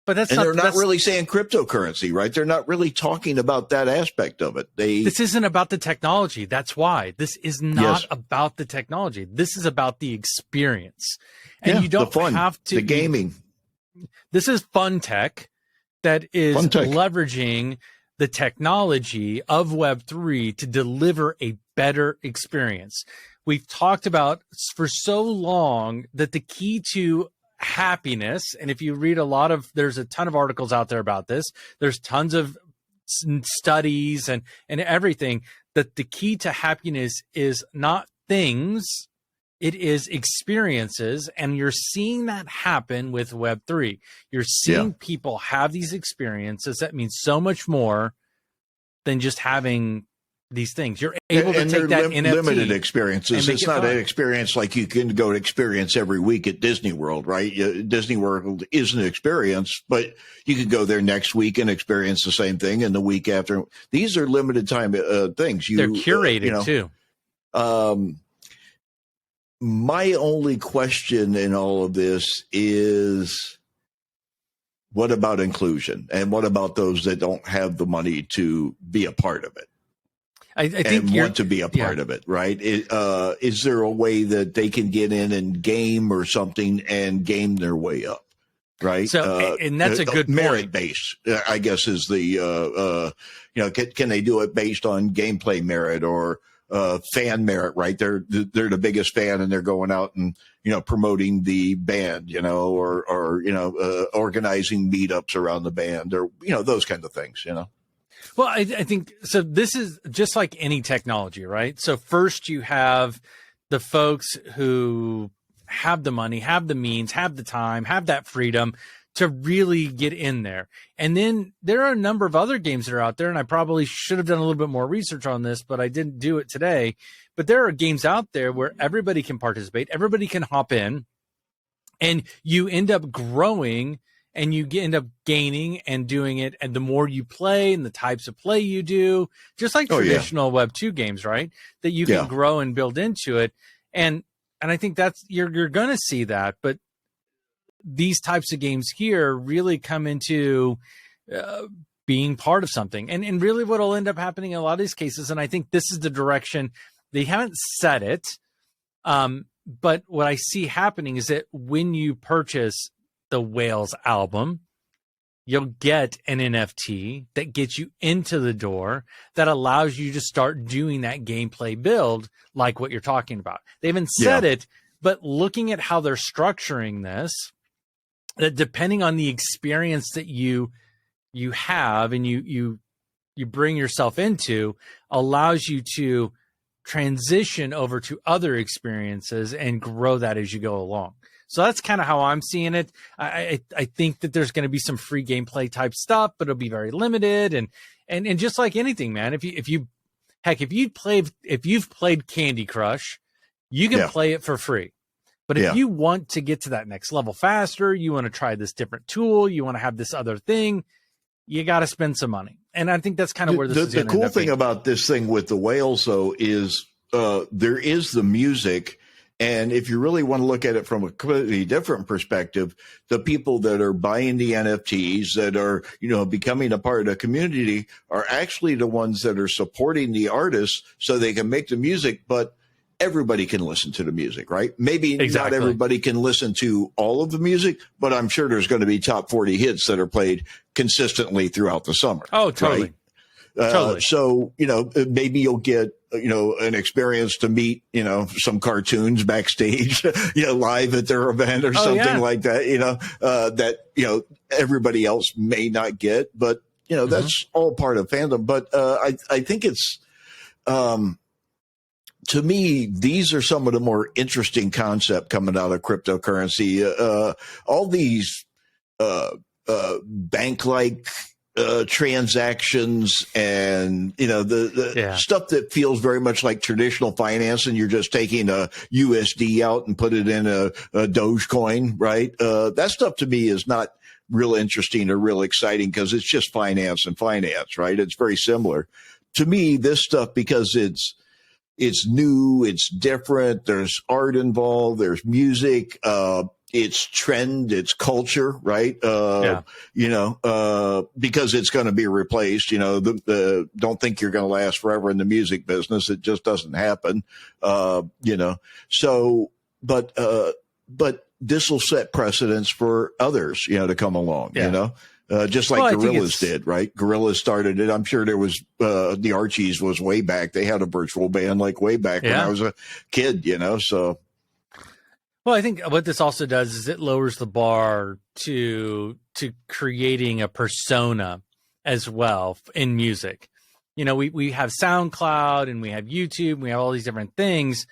But that's and they're not really saying cryptocurrency, right? They're not really talking about that aspect of it. This isn't about the technology. That's why this is not about the technology. This is about the experience. And you don't have to the gaming. This is fun tech that is leveraging the technology of Web3 to deliver a better experience. We've talked about for so long that the key to happiness, and if you read there's a ton of articles out there about this, there's tons of studies and everything, that the key to happiness is not things, it is experiences. And you're seeing that happen with Web3. You're seeing people have these experiences that mean so much more than just having these things. You're able to take that NFT, limited experiences. It's not an experience like you can go to experience every week at Disney World, right? Disney World is an experience, but you could go there next week and experience the same thing, and the week after. These are limited time things. They're curated too. My only question in all of this is, what about inclusion? And what about those that don't have the money to be a part of it? I think want to be a part of it, right? Is there a way that they can get in and game or something and game their way up, right? So, and that's a good merit based, I guess, is the you know, can they do it based on gameplay merit or fan merit, right? They're the biggest fan and they're going out and, you know, promoting the band, you know, or you know, organizing meetups around the band, or you know, those kind of things, you know. Well, I think so. This is just like any technology, right? So first you have the folks who have the money, have the means, have the time, have that freedom to really get in there. And then there are a number of other games that are out there, and I probably should have done a little bit more research on this, but I didn't do it today. But there are games out there where everybody can participate, everybody can hop in, and you end up growing and you end up gaining and doing it. And the more you play and the types of play you do, just like traditional Web 2 games, right? That you can grow and build into it. And I think that's, you're going to see that. But these types of games here really come into being part of something. And really what will end up happening in a lot of these cases, and I think this is the direction, they haven't said it, but what I see happening is that when you purchase the Whales album, you'll get an NFT that gets you into the door that allows you to start doing that gameplay build like what you're talking about. They haven't said it, but looking at how they're structuring this, that depending on the experience that you have and you bring yourself into, allows you to transition over to other experiences and grow that as you go along. So that's kind of how I'm seeing it. I think that there's going to be some free gameplay type stuff, but it'll be very limited. And just like anything, man, if you've played Candy Crush, you can play it for free. But if you want to get to that next level faster, you want to try this different tool, you want to have this other thing, you got to spend some money. And I think that's kind of where this is going to end up. The cool thing about this thing with the whales, though, is there is the music. And if you really want to look at it from a completely different perspective, the people that are buying the NFTs, that are, becoming a part of the community, are actually the ones that are supporting the artists so they can make the music, but everybody can listen to the music, right? Maybe not everybody can listen to all of the music, but I'm sure there's going to be top 40 hits that are played consistently throughout the summer. Oh, totally. Right? Totally. So, maybe you'll get, an experience to meet, some cartoons backstage, live at their event or something like that, that, everybody else may not get, but, that's all part of fandom. But I think it's, to me, these are some of the more interesting concepts coming out of cryptocurrency. All these bank-like transactions and, the stuff that feels very much like traditional finance, and you're just taking a USD out and put it in a Dogecoin, right? That stuff to me is not real interesting or real exciting because it's just finance and finance, right? It's very similar. To me, this stuff, because it's new, it's different, there's art involved, there's music, it's trend, it's culture, right? Because it's going to be replaced, don't think you're going to last forever in the music business. It just doesn't happen, so, but this will set precedents for others, to come along, just like Gorillaz did, right? Gorillaz started it. I'm sure there was, the Archies was way back. They had a virtual band like way back when I was a kid, so. Well, I think what this also does is it lowers the bar to creating a persona as well in music. We have SoundCloud and we have YouTube, and we have all these different things,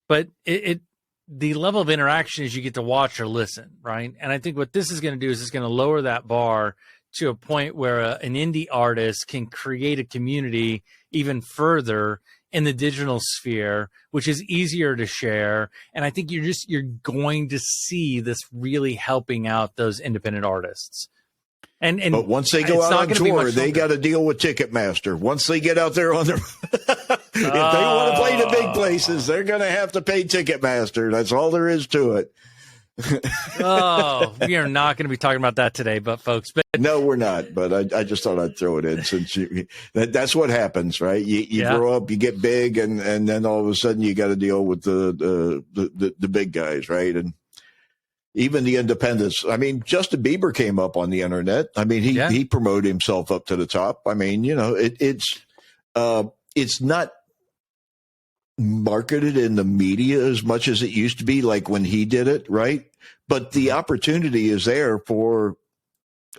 but the level of interaction is you get to watch or listen, right? And I think what this is going to do is it's going to lower that bar to a point where an indie artist can create a community even further in the digital sphere, which is easier to share. And I think you're going to see this really helping out those independent artists. But once they go out on tour, they got to deal with Ticketmaster. Once they get out there on their, if they want to play the big places, they're going to have to pay Ticketmaster. That's all there is to it. We are not going to be talking about that today, but folks. No, we're not. But I just thought I'd throw it in since that's what happens, right? You grow up, you get big, and then all of a sudden you got to deal with the big guys, right? And even the independents. I mean, Justin Bieber came up on the internet. I mean, he promoted himself up to the top. I mean, it's not marketed in the media as much as it used to be, like when he did it, right? But the opportunity is there for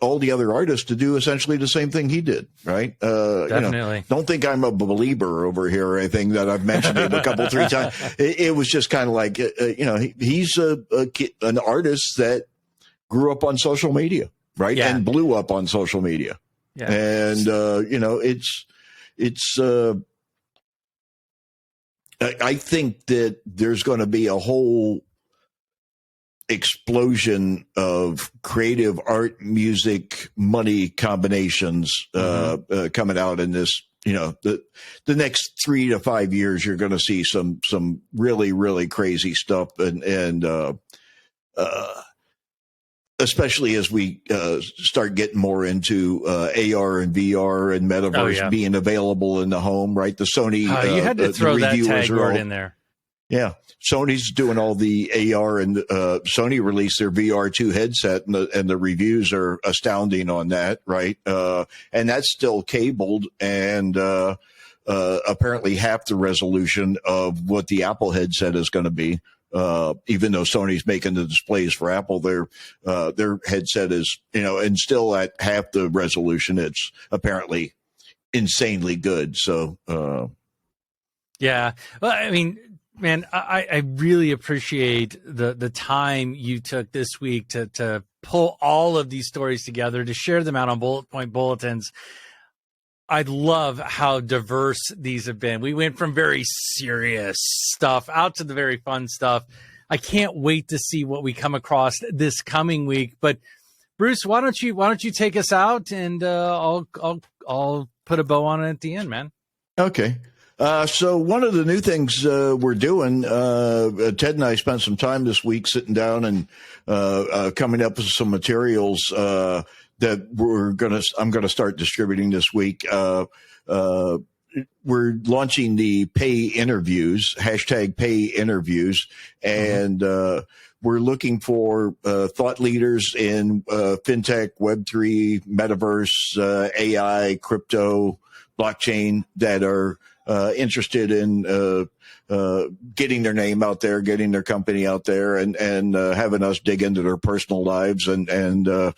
all the other artists to do essentially the same thing he did, right? Definitely. Don't think I'm a believer over here or anything that I've mentioned him a couple, 3 times. It was just kind of like, he's an artist that grew up on social media, right? Yeah. And blew up on social media. Yeah. And, I think that there's going to be a whole explosion of creative art, music, money combinations coming out in this. The next 3 to 5 years, you're going to see some really, really crazy stuff, and especially as we start getting more into AR and VR and metaverse being available in the home, right? The Sony you had to throw that tag word in there. Yeah, Sony's doing all the AR, and Sony released their VR2 headset, and the reviews are astounding on that, right? And that's still cabled, and apparently half the resolution of what the Apple headset is going to be. Even though Sony's making the displays for Apple, their headset is, and still at half the resolution. It's apparently insanely good. So, yeah, well, I mean, man, I really appreciate the time you took this week to pull all of these stories together, to share them out on Bullet Point Bulletins. I love how diverse these have been. We went from very serious stuff out to the very fun stuff. I can't wait to see what we come across this coming week. But Bruce, why don't you take us out, and I'll put a bow on it at the end, man. Okay. So one of the new things we're doing, Ted and I spent some time this week sitting down and coming up with some materials that I'm gonna start distributing this week. We're launching the pay interviews, #pay interviews, and we're looking for thought leaders in fintech, Web3, metaverse, AI, crypto, blockchain that are interested in getting their name out there, getting their company out there, and having us dig into their personal lives and their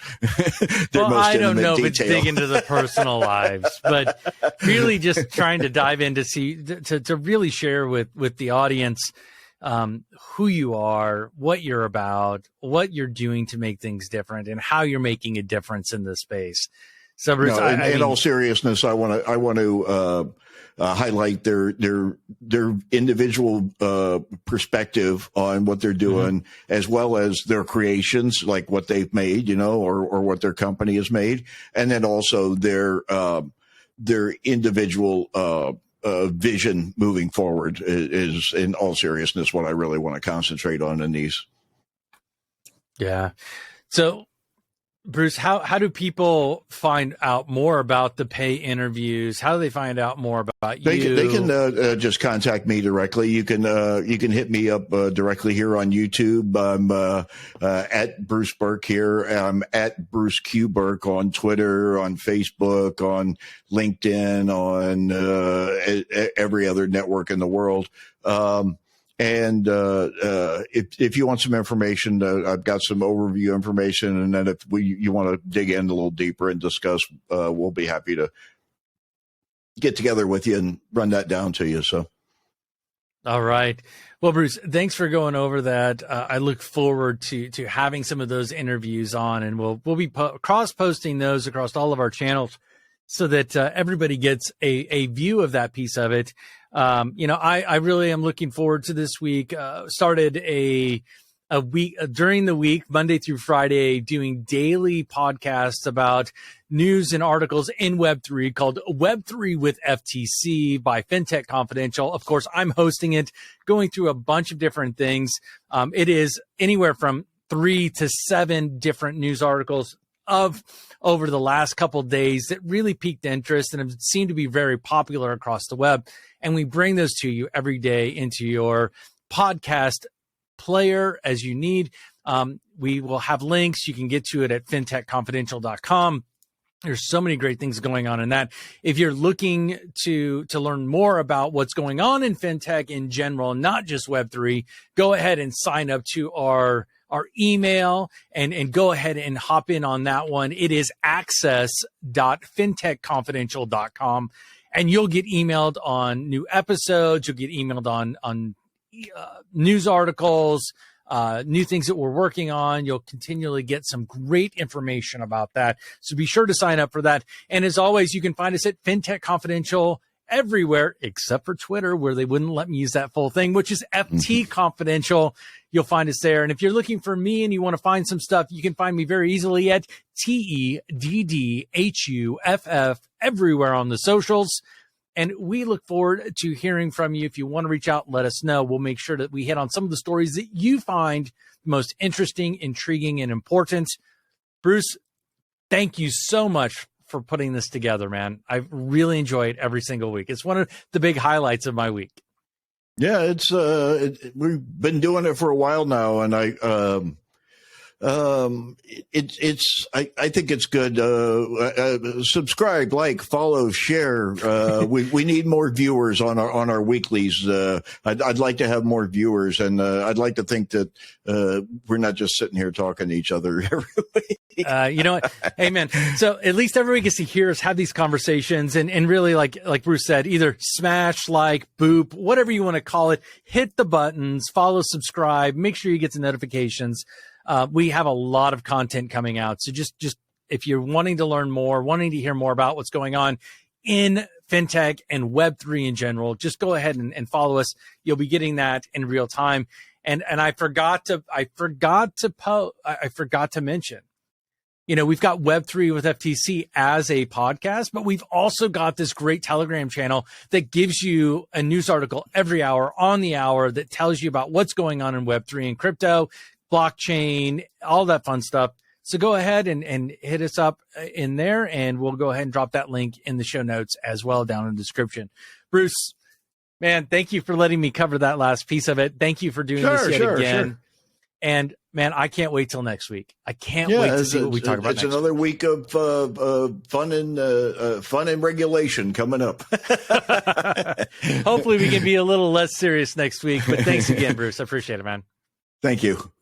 well, most I don't know detail. if it's dig into the personal lives, but really just trying to dive in to see to really share with the audience who you are, what you're about, what you're doing to make things different, and how you're making a difference in this space. So, Bruce, in all seriousness, I want to highlight their individual perspective on what they're doing, as well as their creations, like what they've made, or what their company has made, and then also their individual vision moving forward is, in all seriousness, what I really want to concentrate on in these. Yeah. So, Bruce, how do people find out more about the pay interviews? How do they find out more about you? They can just contact me directly. You can hit me up directly here on YouTube. I'm at Bruce Burke here. I'm at Bruce Q Burke on Twitter, on Facebook, on LinkedIn, on every other network in the world. And if you want some information, I've got some overview information. And then if you want to dig in a little deeper and discuss, we'll be happy to get together with you and run that down to you. So, all right. Well, Bruce, thanks for going over that. I look forward to having some of those interviews on, and we'll be cross-posting those across all of our channels so that everybody gets a view of that piece of it. I really am looking forward to this week. Started a week during the week, Monday through Friday, doing daily podcasts about news and articles in Web3 called Web3 with FTC by Fintech Confidential. Of course, I'm hosting it, going through a bunch of different things. It is anywhere from 3 to 7 different news articles of over the last couple of days that really piqued interest and have seemed to be very popular across the web. And we bring those to you every day into your podcast player as you need. We will have links. You can get to it at fintechconfidential.com. There's so many great things going on in that. If you're looking to learn more about what's going on in fintech in general, not just Web3, go ahead and sign up to our email and go ahead and hop in on that one. It is access.fintechconfidential.com, and you'll get emailed on new episodes. You'll get emailed on news articles, new things that we're working on. You'll continually get some great information about that. So be sure to sign up for that. And as always, you can find us at Fintech Confidential everywhere except for Twitter, where they wouldn't let me use that full thing, which is FT Confidential. You'll find us there. And if you're looking for me and you want to find some stuff, you can find me very easily at TEDDHUFF everywhere on the socials. And we look forward to hearing from you. If you want to reach out, let us know. We'll make sure that we hit on some of the stories that you find most interesting, intriguing, and important. Bruce, thank you so much for putting this together, man. I really enjoy it every single week. It's one of the big highlights of my week. Yeah, it's we've been doing it for a while now, and I think it's good. Subscribe, like, follow, share. We need more viewers on our weeklies. I'd like to have more viewers, and I'd like to think that we're not just sitting here talking to each other every week. You know what? Hey, man. So at least everybody gets to hear us have these conversations and really, like Bruce said, either smash, like, boop, whatever you want to call it, hit the buttons, follow, subscribe, make sure you get the notifications. We have a lot of content coming out. So just if you're wanting to learn more, wanting to hear more about what's going on in fintech and Web3 in general, just go ahead and follow us. You'll be getting that in real time. And I forgot to mention, you know, we've got Web3 with FTC as a podcast, but we've also got this great Telegram channel that gives you a news article every hour on the hour that tells you about what's going on in Web3 and crypto, blockchain, all that fun stuff. So go ahead and hit us up in there, and we'll go ahead and drop that link in the show notes as well down in the description. Bruce, man, thank you for letting me cover that last piece of it. Thank you for doing this yet again. Sure. And man, I can't wait till next week. I can't wait to see what we talk about next week. It's another week of fun and regulation coming up. Hopefully we can be a little less serious next week. But thanks again, Bruce. I appreciate it, man. Thank you.